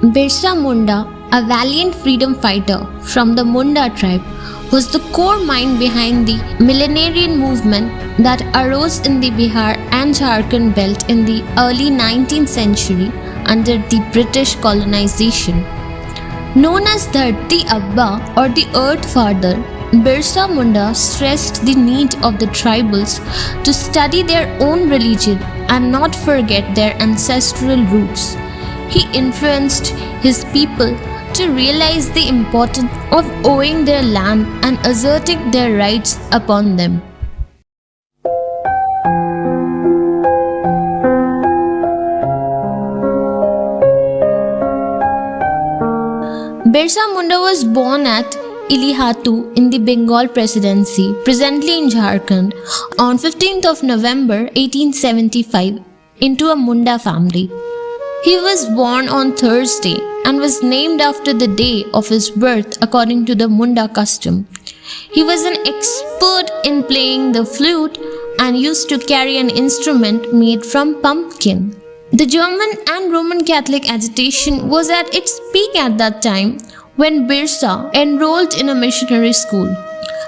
Birsa Munda, a valiant freedom fighter from the Munda tribe, was the core mind behind the millenarian movement that arose in the Bihar and Jharkhand belt in the early 19th century under the British colonization. Known as Dharti Abba or the Earth Father, Birsa Munda stressed the need of the tribals to study their own religion and not forget their ancestral roots. He influenced his people to realize the importance of owning their land and asserting their rights upon them. Birsa Munda was born at Ilihatu in the Bengal Presidency, presently in Jharkhand, on 15th of November 1875 into a Munda family. He was born on Thursday and was named after the day of his birth according to the Munda custom. He was an expert in playing the flute and used to carry an instrument made from pumpkin. The German and Roman Catholic agitation was at its peak at that time when Birsa enrolled in a missionary school.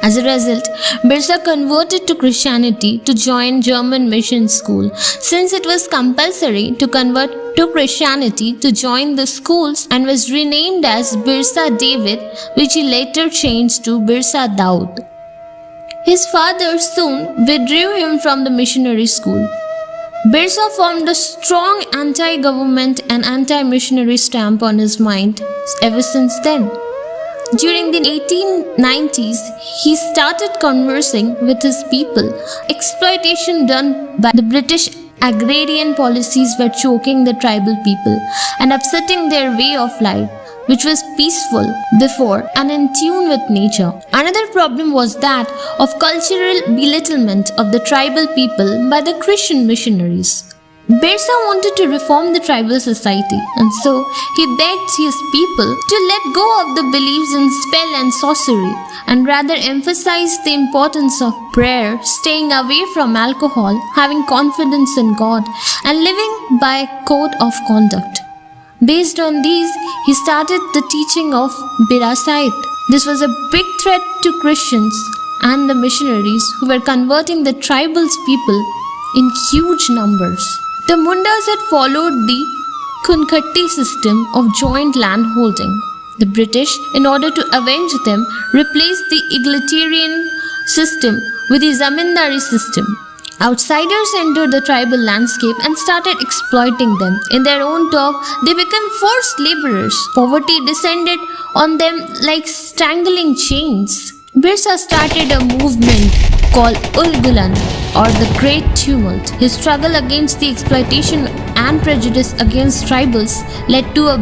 As a result, Birsa converted to Christianity to join German mission school, since it was compulsory to convert to Christianity to join the schools, and was renamed as Birsa David, which he later changed to Birsa Daud. His father soon withdrew him from the missionary school. Birsa formed a strong anti-government and anti-missionary stamp on his mind ever since then. During the 1890s, he started conversing with his people. Exploitation done by the British agrarian policies were choking the tribal people and upsetting their way of life, which was peaceful before and in tune with nature. Another problem was that of cultural belittlement of the tribal people by the Christian missionaries. Birsa wanted to reform the tribal society, and so he begged his people to let go of the beliefs in spell and sorcery and rather emphasize the importance of prayer, staying away from alcohol, having confidence in God, and living by a code of conduct. Based on these, he started the teaching of Birasait. This was a big threat to Christians and the missionaries who were converting the tribal people in huge numbers. The Mundas had followed the Kunkhatti system of joint land holding. The British, in order to avenge them, replaced the egalitarian system with the zamindari system. Outsiders entered the tribal landscape and started exploiting them. In their own talk, they became forced laborers. Poverty descended on them like strangling chains. Birsa started a movement called Ulgulan, or the Great Tumult. His struggle against the exploitation and prejudice against tribals led to a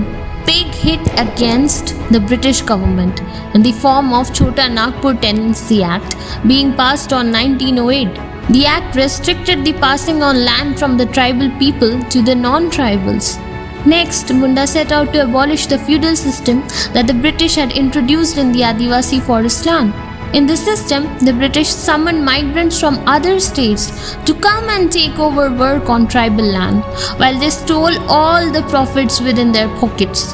big hit against the British government in the form of Chota Nagpur Tenancy Act being passed on 1908. The act restricted the passing on land from the tribal people to the non-tribals. Next, Munda set out to abolish the feudal system that the British had introduced in the Adivasi forest land. In this system, the British summoned migrants from other states to come and take over work on tribal land, while they stole all the profits within their pockets.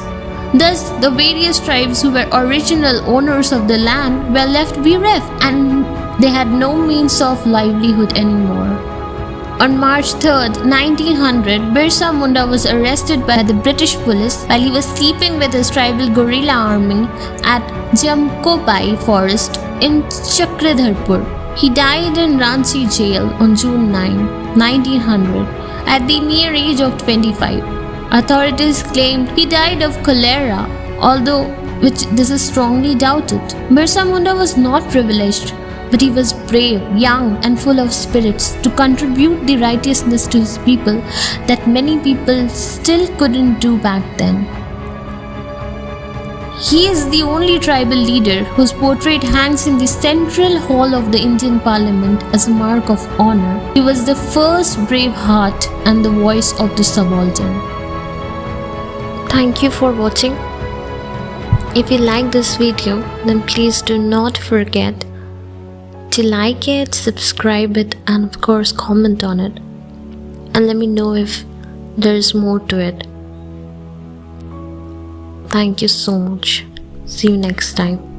Thus, the various tribes who were original owners of the land were left bereft, and they had no means of livelihood anymore. On March 3, 1900, Birsa Munda was arrested by the British police while he was sleeping with his tribal guerrilla army at Jamkobai forest in Chakradharpur. He died in Ranchi jail on June 9, 1900 at the mere age of 25. Authorities claimed he died of cholera, although this is strongly doubted. Birsa Munda was not privileged, but he was brave, young, and full of spirits to contribute the righteousness to his people that many people still couldn't do back then. He is the only tribal leader whose portrait hangs in the central hall of the Indian Parliament as a mark of honor. He was the first brave heart and the voice of the subaltern. Thank you for watching. If you like this video, then please do not forget to like it, subscribe it, and of course comment on it, and let me know if there is more to it. Thank you so much. See you next time.